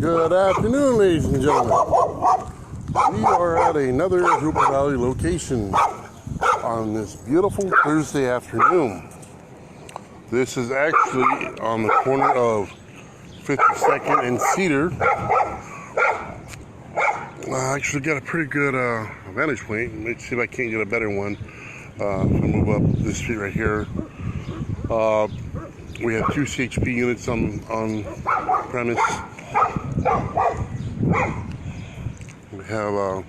Good afternoon, ladies and gentlemen. We are at another Jurupa Valley location on this beautiful Thursday afternoon. This is actually on the corner of 52nd and Cedar. I actually got a pretty good vantage point. Let's see if I can't get a better one. If I move up this street right here. We have 2 CHP units on premise. We have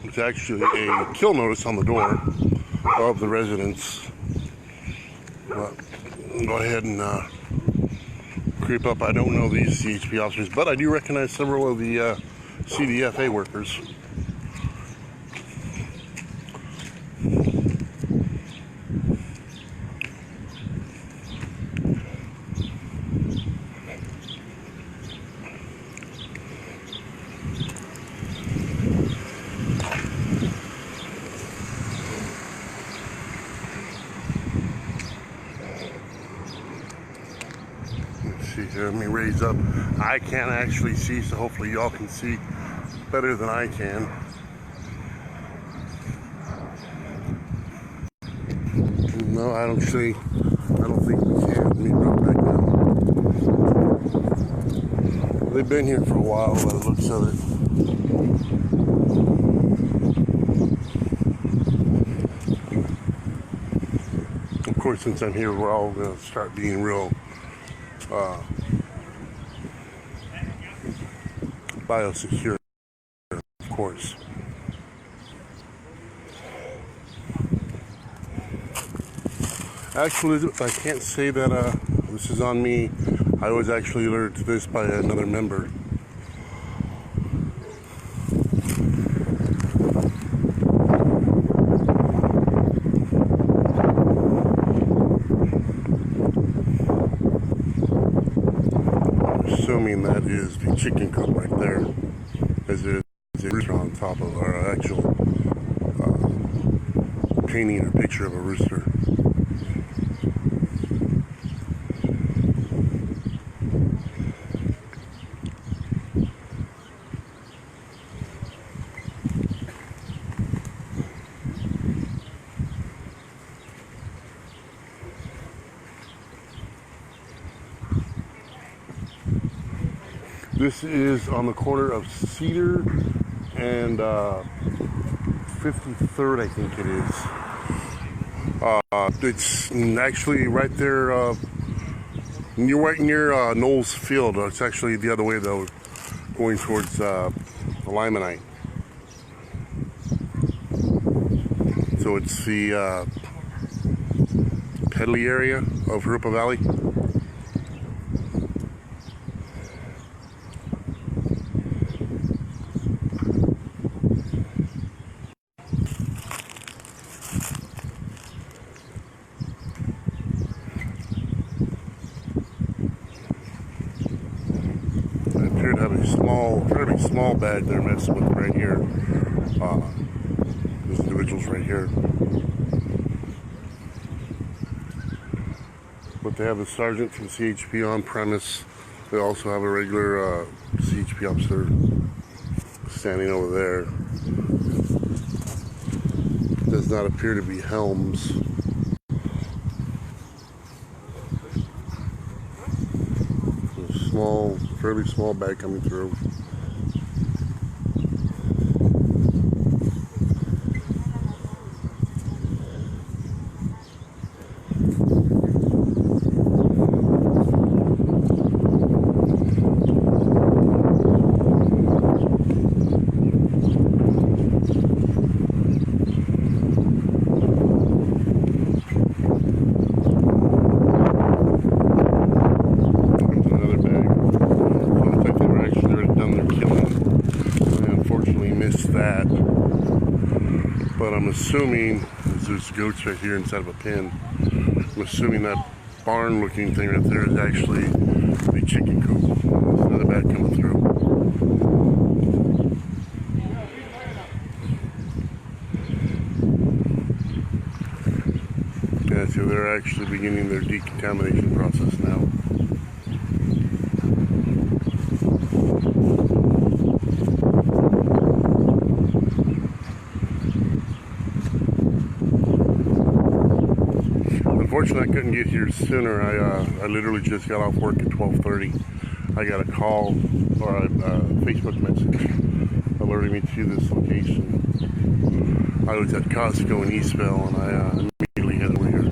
it's actually a kill notice on the door of the residence. But go ahead and creep up. I don't know these CHP officers, but I do recognize several of the CDFA workers. Let me raise up. I can't actually see, so hopefully y'all can see better than I can. No, I don't think we can. Let me drop back down. They've been here for a while by the looks of it. Of course, since I'm here, we're all going to start being real biosecure, of course. Actually, I can't say that this is on me. I was actually alerted to this by another member. Assuming that is the chicken coop right there, as there is a rooster on top of our actual painting or picture of a rooster. This is on the corner of Cedar and 53rd, I think it is. It's actually right there, right near Knowles Field. It's actually the other way though, going towards the Limonite. So it's the Pedley area of Jurupa Valley. To have a fairly small bag they're messing with right here. Those individuals right here. But they have a sergeant from CHP on premise. They also have a regular CHP officer standing over there. Does not appear to be Helms. Fairly small bag coming through. That, but I'm assuming there's goats right here inside of a pen. I'm assuming that barn looking thing right there is actually the chicken coop. There's another bag coming through. Yeah, so they're actually beginning their decontamination process now. reason I couldn't get here sooner, I literally just got off work at 12:30. I got a call or a Facebook message alerting me to this location. I was at Costco in Eastville, and I immediately headed over here.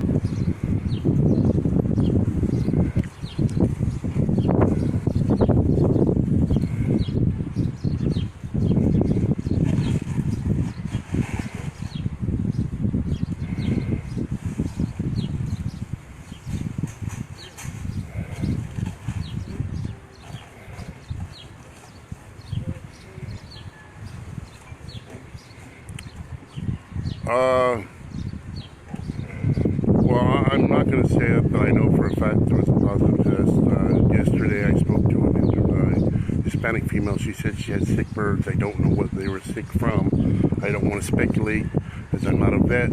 Well, I'm not going to say it, but I know for a fact there was a positive test. Yesterday I spoke to a Hispanic female. She said she had sick birds. I don't know what they were sick from. I don't want to speculate, as I'm not a vet.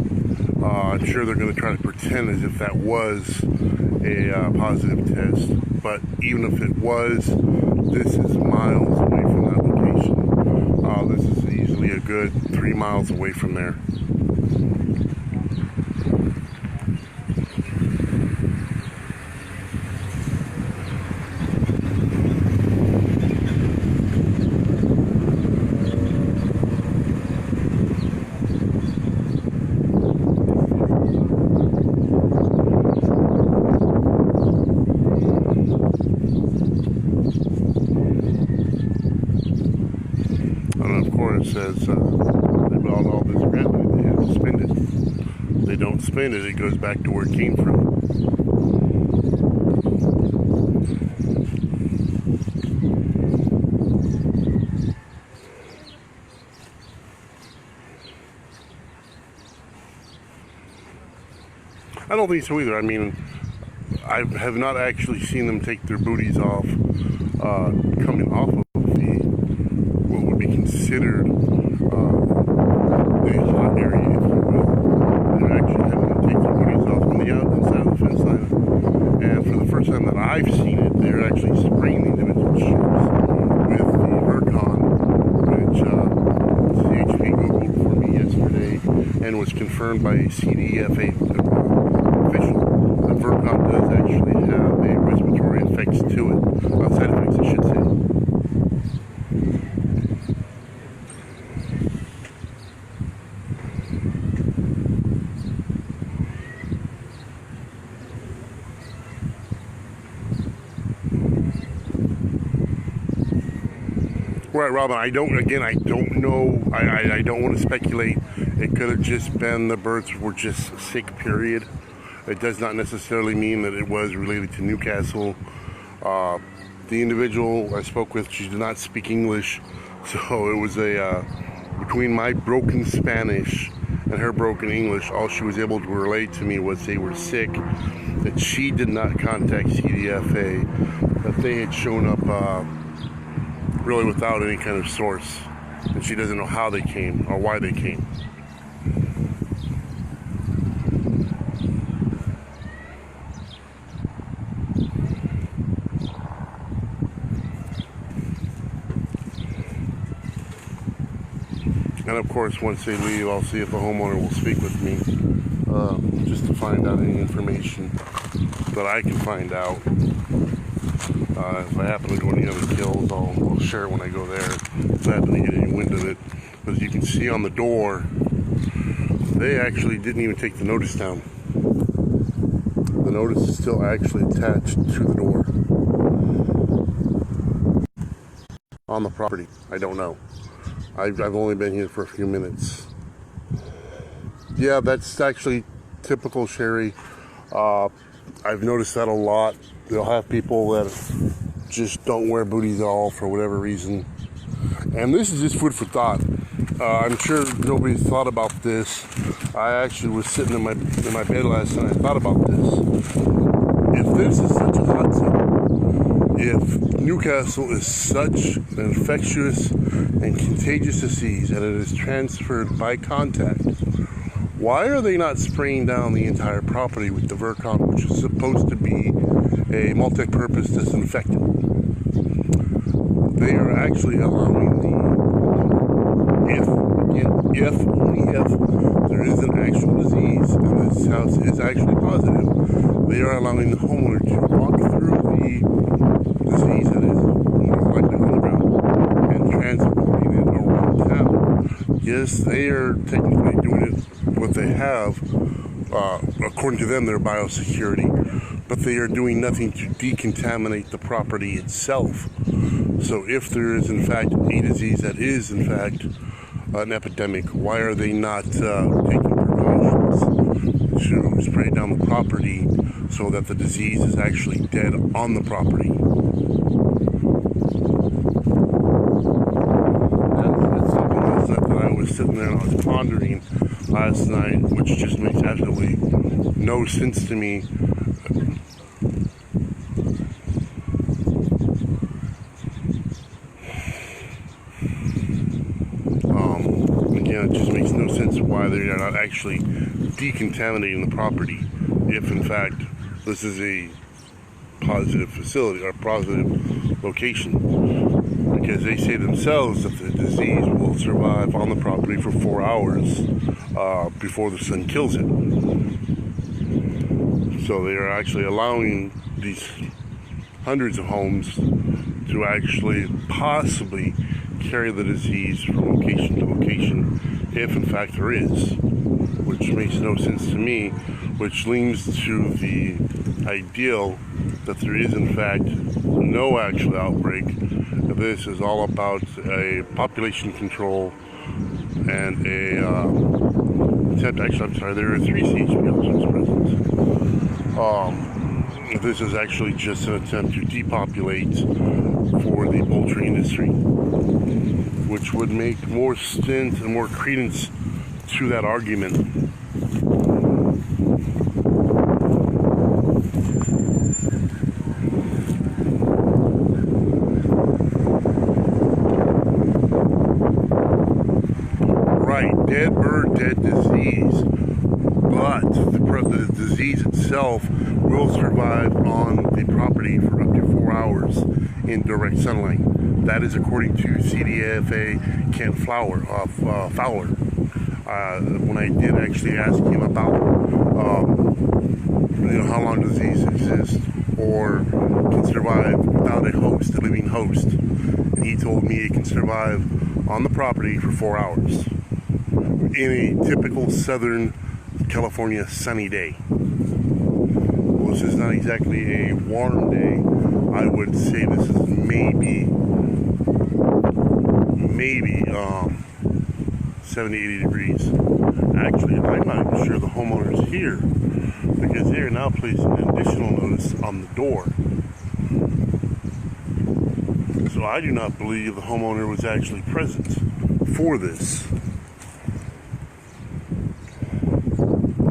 I'm sure they're going to try to pretend as if that was a positive test. But even if it was, this is miles away from that location. This is easily a good 3 miles away from there. And of course, as they bought all this grant money, they have to spend it. If they don't spend it, it goes back to where it came from. I don't think so either. I mean, I have not actually seen them take their booties off coming off of what would be considered the hot area, if you will. They're actually having them take their booties off on the inside of the fence line. And for the first time that I've seen it, they're actually spraying the individual shirts with the Vercon, which CHP Googled for me yesterday and was confirmed by a CDFA official. The Vercon does actually have a respiratory effects to it, side effects I should say. Right, Robin, I don't know. I don't want to speculate. It could have just been the birds were just sick, period. It does not necessarily mean that it was related to Newcastle. The individual I spoke with, she did not speak English, so it was between my broken Spanish and her broken English, all she was able to relate to me was they were sick, that she did not contact CDFA, that they had shown up really without any kind of source, and she doesn't know how they came or why they came. And of course, once they leave, I'll see if a homeowner will speak with me, just to find out any information that I can find out. If I happen to go to any other kills, I'll share it when I go there. If I happen to get any wind of it. As you can see on the door, they actually didn't even take the notice down. The notice is still actually attached to the door on the property. I don't know. I've only been here for a few minutes. Yeah, that's actually typical Sherry. I've noticed that a lot. They'll have people that just don't wear booties at all for whatever reason. And this is just food for thought. I'm sure nobody's thought about this. I actually was sitting in my bed last night and I thought about this. If this is such a hot zone, if Newcastle is such an infectious and contagious disease and it is transferred by contact, why are they not spraying down the entire property with the Vercon, which is supposed to be a multi-purpose disinfectant? They are actually allowing if again, if, only if, there is an actual disease and this house is actually positive, they are allowing the homeowner to walk through the disease that is more likely on the ground and transporting it around town. Yes, they are technically doing it what they have, according to them, their biosecurity, but they are doing nothing to decontaminate the property itself. So if there is in fact a disease that is in fact an epidemic, why are they not taking precautions to spray down the property so that the disease is actually dead on the property? That's something that I was sitting there and I was pondering last night, which just makes absolutely no sense to me. Again, it just makes no sense why they are not actually decontaminating the property if in fact this is a positive facility or positive location, because they say themselves that the disease will survive on the property for 4 hours before the sun kills it. So they are actually allowing these hundreds of homes to actually possibly carry the disease from location to location, if in fact there is, which makes no sense to me, which leans to the ideal that there is in fact no actual outbreak. This is all about a population control and a attempt. Actually, I'm sorry, there are 3 CHP officers present. This is actually just an attempt to depopulate for the poultry industry, which would make more sense and more credence to that argument. Right, dead bird, dead disease, but the disease itself will survive on the property for up to 4 hours in direct sunlight. That is according to CDFA Kent Fowler. When I did actually ask him about, how long disease exists or can survive without a host, a living host, and he told me it can survive on the property for 4 hours in a typical Southern California sunny day. Well, this is not exactly a warm day. I would say this is maybe 70, 80 degrees. Actually, I'm not even sure the homeowner's here because they are now placing an additional notice on the door. So I do not believe the homeowner was actually present for this.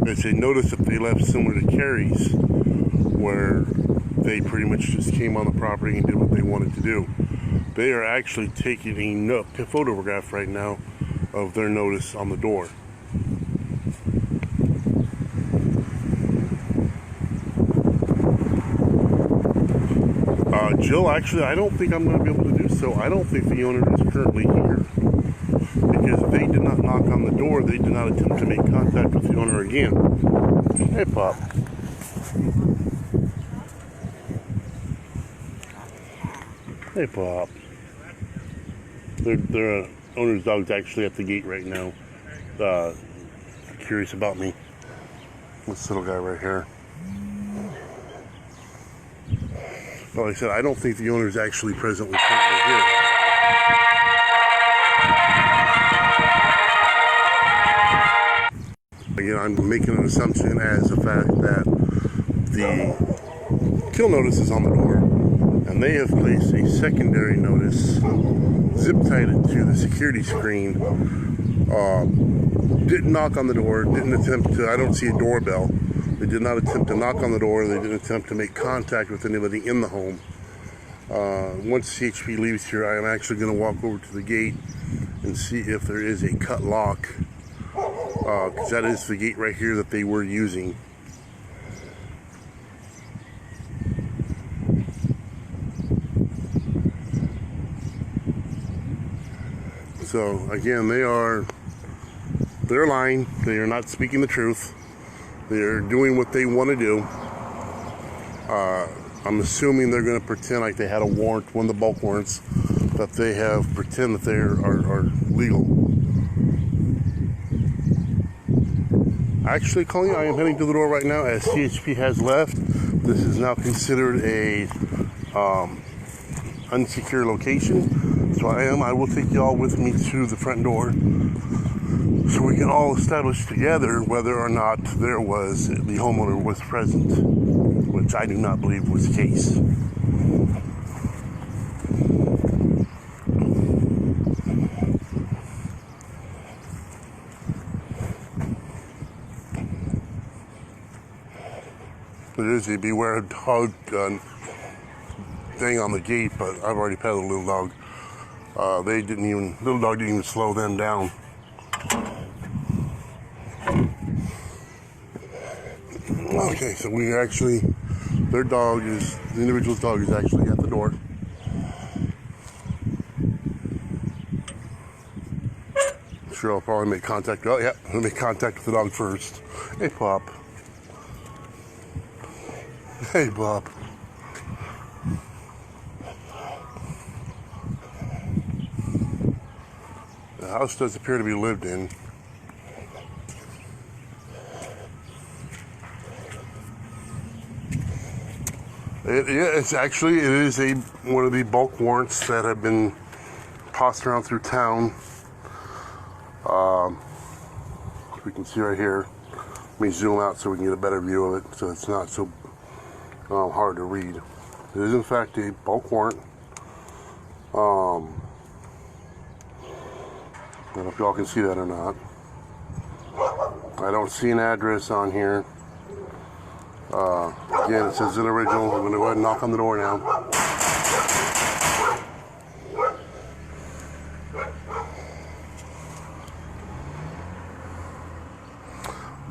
It's a notice that they left similar to Carrie's, where they pretty much just came on the property and did what they wanted to do. They are actually taking a photograph right now of their notice on the door. Jill, actually, I don't think I'm going to be able to do so. I don't think the owner is currently here because they did not knock on the door. They did not attempt to make contact with the owner again. Hey, Pop. Hey, Pop. Their owner's dog's actually at the gate right now, curious about me. This little guy right here. Well, like I said, I don't think the owner is actually presently here. Again, I'm making an assumption as the fact that the kill notice is on the door, and they have placed a secondary notice, zip-tied it to the security screen, didn't knock on the door, didn't attempt to, I don't see a doorbell. They did not attempt to knock on the door. They didn't attempt to make contact with anybody in the home. Once CHP leaves here, I am actually going to walk over to the gate and see if there is a cut lock, because that is the gate right here that they were using. So again, they are they're lying. They are not speaking the truth. They are doing what they want to do. I'm assuming they're going to pretend like they had a warrant, one of the bulk warrants, that they have pretend that they are legal. Actually, calling, I am heading to the door right now as CHP has left. This is now considered a unsecure location. So I will take y'all with me to the front door so we can all establish together whether or not the homeowner was present, which I do not believe was the case. There is a beware dog thing on the gate, but I've already petted the little dog. Little dog didn't even slow them down. Okay, so the individual's dog is actually at the door. Sure, I'll probably make contact. Oh, yeah, I'll make contact with the dog first. Hey, Pop. Hey, Bob. The house does appear to be lived in. It is one of the bulk warrants that have been tossed around through town. We can see right here. Let me zoom out so we can get a better view of it, so it's not so hard to read. It is in fact a bulk warrant. I don't know if y'all can see that or not. I don't see an address on here. Again, it says an original. I'm going to go ahead and knock on the door now.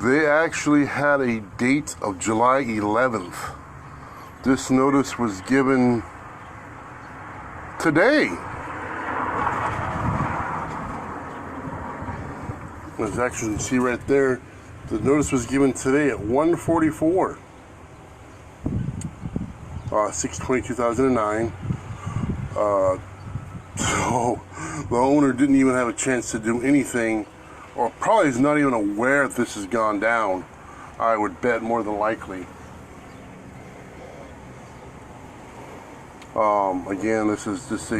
They actually had a date of July 11th. This notice was given today. As actually you can see right there, the notice was given today at 1:44, 6/20/2009. So the owner didn't even have a chance to do anything, or probably is not even aware that this has gone down. I would bet more than likely. Again, this is just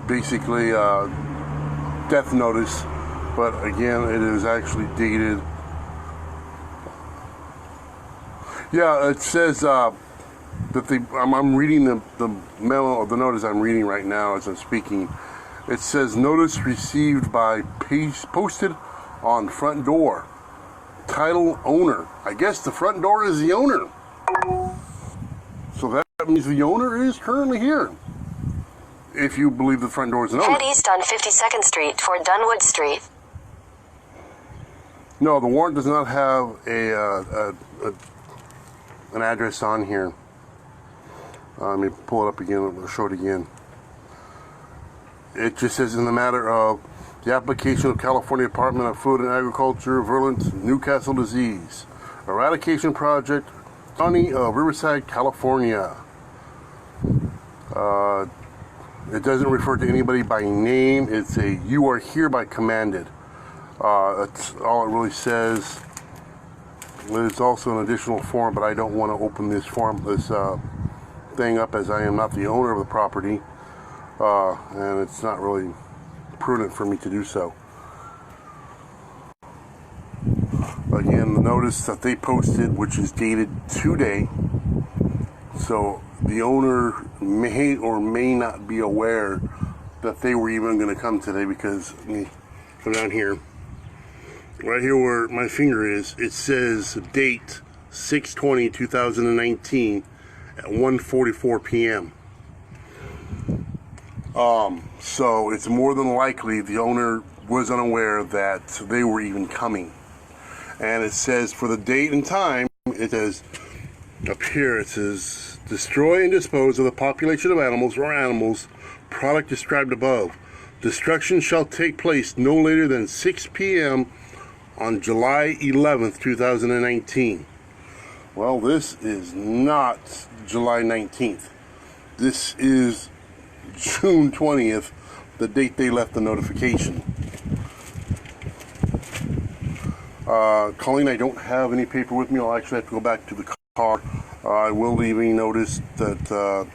basically death notice, but again, it is actually dated. Yeah, it says that I'm reading the memo or the notice I'm reading right now as I'm speaking. It says notice received by posted on front door. Title owner. I guess the front door is the owner. So that means the owner is currently here. If you believe the front door is an owner. Head east on 52nd Street toward Dunwood Street. No, the warrant does not have an address on here. Let me pull it up again. I'll show it again. It just says in the matter of the application of California Department of Food and Agriculture, virulent Newcastle disease, eradication project, County of Riverside, California. It doesn't refer to anybody by name. It's you are hereby commanded. That's all it really says. There's also an additional form, but I don't want to open this thing up as I am not the owner of the property, and it's not really prudent for me to do so. Again, the notice that they posted, which is dated today, so the owner may or may not be aware that they were even going to come today, because let me come down here. Right here where my finger is, it says date 6/20/2019 at 1:44 p.m. So it's more than likely the owner was unaware that they were even coming. And it says for the date and time, it says up here, it says destroy and dispose of the population of animals or animals product described above. Destruction shall take place no later than 6 p.m. on July 11th, 2019. Well, this is not July 19th. This is June 20th, the date they left the notification. Colleen, I don't have any paper with me. I'll actually have to go back to the car. I will leave a notice that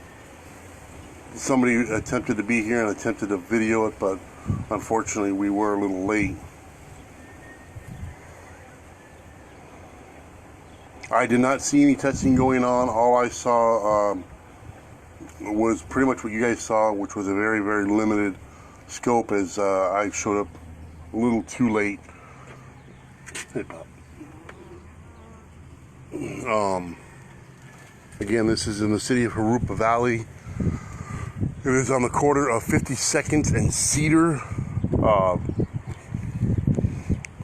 somebody attempted to be here and attempted to video it, but unfortunately we were a little late. I did not see any testing going on. All I saw was pretty much what you guys saw, which was a very, very limited scope, as I showed up a little too late. Hey, Pop. Again, this is in the city of Jurupa Valley. It is on the corner of 52nd and Cedar.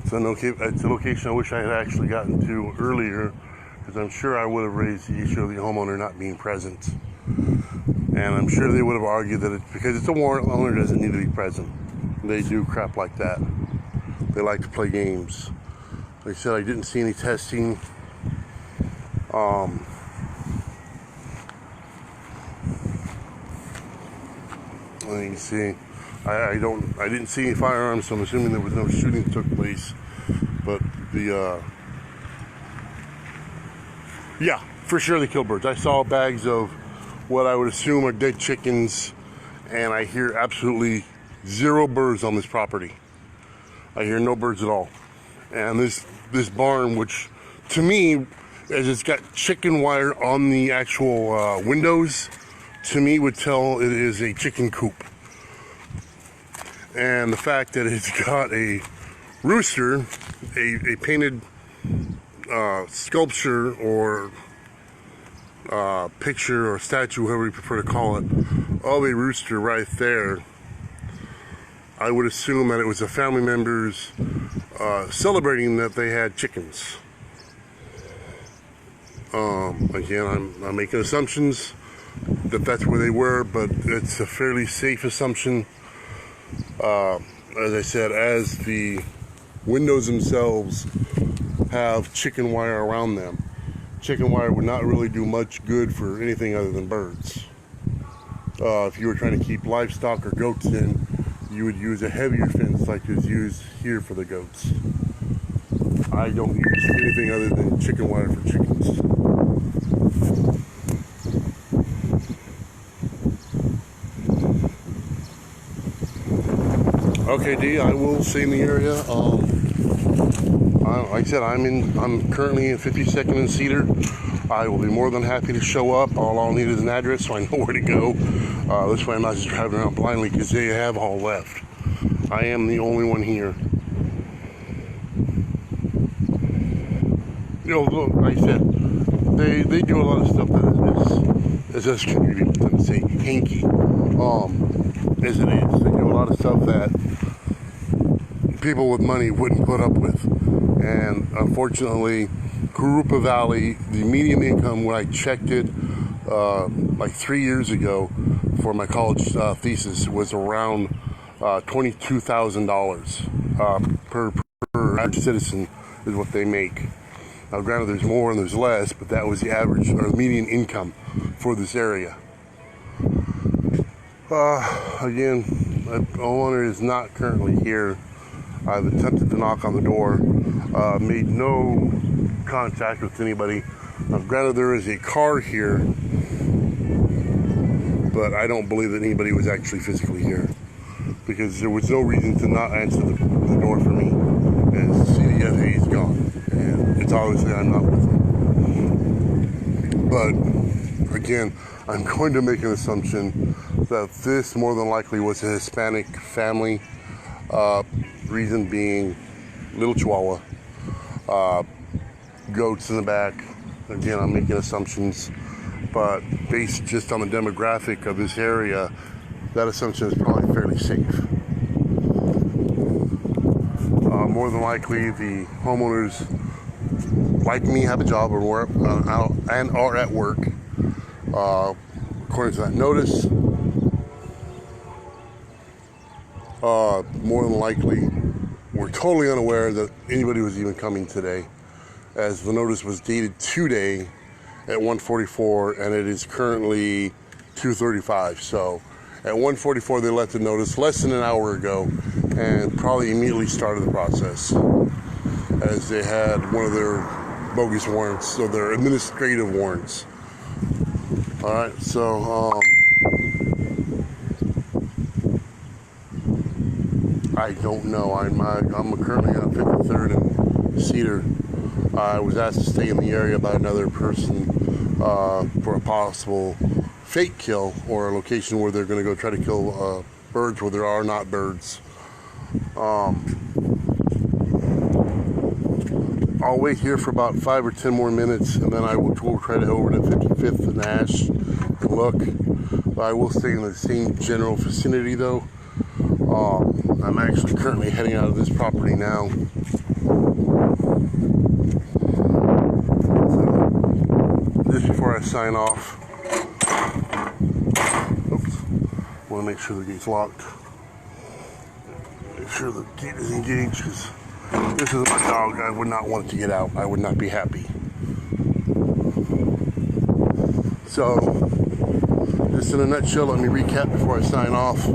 It's a location I wish I had actually gotten to earlier, because I'm sure I would have raised the issue of the homeowner not being present. And I'm sure they would have argued that because it's a warrant, the owner doesn't need to be present. They do crap like that. They like to play games. Like I said, I didn't see any testing. Let me see. I didn't see any firearms, so I'm assuming there was no shooting that took place. But yeah, for sure they killed birds. I saw bags of what I would assume are dead chickens, and I hear absolutely zero birds on this property. I hear no birds at all. And this barn, which to me, as it's got chicken wire on the actual windows, to me would tell it is a chicken coop. And the fact that it's got a rooster, a painted sculpture or picture or statue, whatever you prefer to call it, of a rooster right there, I would assume that it was a family members celebrating that they had chickens. Again, I'm making assumptions that that's where they were, but it's a fairly safe assumption. As I said, as the windows themselves have chicken wire around them, chicken wire would not really do much good for anything other than birds. If you were trying to keep livestock or goats in, you would use a heavier fence like is used here for the goats. I don't use anything other than chicken wire for chickens. Okay, D, I will stay in the area. Like I said, I'm currently in 52nd and Cedar. I will be more than happy to show up. All I'll need is an address so I know where to go. This way I'm not just driving around blindly, because they have all left. I am the only one here. You know, like I said, they do a lot of stuff that is this community, let's say, hanky, as it is. They do a lot of stuff that people with money wouldn't put up with. And unfortunately, Jurupa Valley, the median income when I checked it like 3 years ago for my college thesis was around $22,000 per average citizen is what they make. Now granted, there's more and there's less, but that was the average or the median income for this area. Again, the owner is not currently here. I've attempted to knock on the door, made no contact with anybody. Now granted, there is a car here, but I don't believe that anybody was actually physically here, because there was no reason to not answer the door for me, as CDFA is gone, and it's obviously I'm not with them. But again, I'm going to make an assumption that this more than likely was a Hispanic family, reason being little Chihuahua, goats in the back. Again, I'm making assumptions, but based just on the demographic of this area, that assumption is probably fairly safe. More than likely, the homeowners, like me, have a job or and are at work. According to that notice, more than likely were totally unaware that anybody was even coming today, as the notice was dated today at 1:44, and it is currently 2:35. So at 1:44 they let the notice less than an hour ago, and probably immediately started the process, as they had one of their bogus warrants, or their administrative warrants. All right, so I don't know. I'm currently on 53rd and Cedar. I was asked to stay in the area by another person for a possible fake kill, or a location where they're going to go try to kill birds where there are not birds. I'll wait here for about 5 or 10 more minutes, and then I will try to head over to 55th and Ash and look. I will stay in the same general vicinity though. I'm actually currently heading out of this property now. So, just before I sign off, oops, want to make sure the gate's locked. Make sure the gate is engaged, because this is my dog. I would not want it to get out. I would not be happy. So, just in a nutshell, let me recap before I sign off.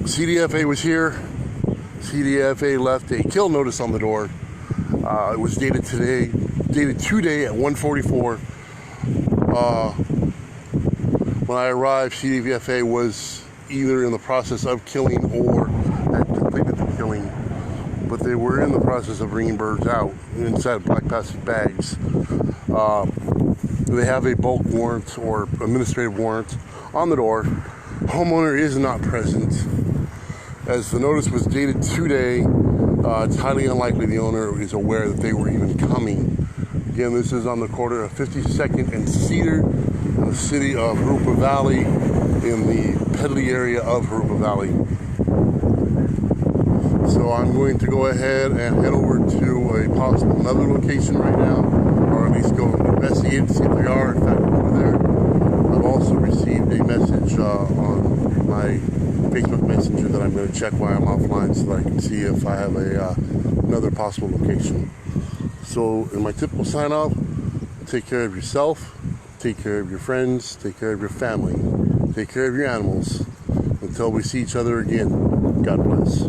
CDFA was here. CDFA left a kill notice on the door. It was dated today at 1:44. When I arrived, CDFA was either in the process of killing or had completed the killing, but they were in the process of bringing birds out inside black plastic bags. They have a bulk warrant or administrative warrant on the door. Homeowner is not present. As the notice was dated today, it's highly unlikely the owner is aware that they were even coming. Again, this is on the corner of 52nd and Cedar in the city of Jurupa Valley, in the Pedley area of Jurupa Valley. So I'm going to go ahead and head over to another location right now, or at least go investigate to see if they are in fact over there. I've also received a message on my Facebook Messenger that I'm going to check while I'm offline, so that I can see if I have another possible location. So in my typical sign off, take care of yourself, take care of your friends, take care of your family, take care of your animals. Until we see each other again, God bless.